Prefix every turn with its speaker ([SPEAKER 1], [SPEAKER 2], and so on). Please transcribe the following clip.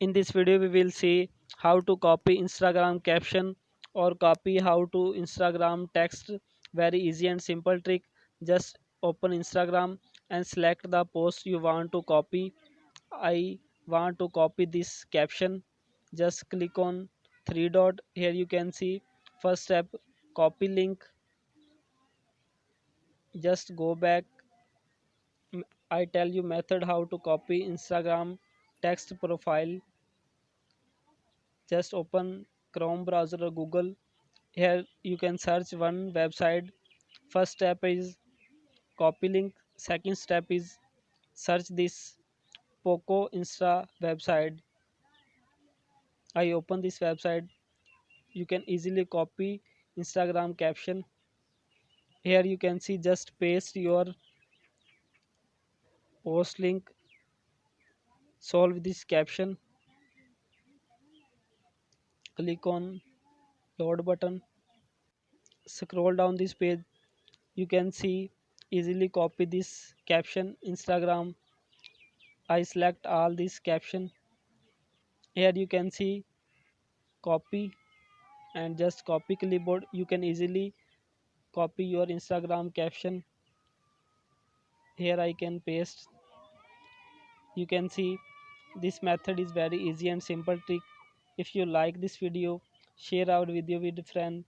[SPEAKER 1] In this video we will see how to copy Instagram caption or copy how to Instagram text. Very easy and simple trick. Just open Instagram and select the post you want to copy. I want to copy this caption. Just click on three dot. Here you can see first step, copy link. Just go back. I tell you method how to copy Instagram text profile. Just open Chrome browser or Google. Here you can search one website. First step is copy link. Second step is search this Poco Insta website. I open this website. You can easily copy Instagram caption. Here you can see just paste your post link. Solve this caption. Click on load button. Scroll down this page. You can see easily copy this caption Instagram. I select all this caption. Here you can see copy and just copy clipboard. You can easily copy your Instagram caption. Here I can paste. You can see this method is very easy and simple trick. If you like this video, share our video with friend.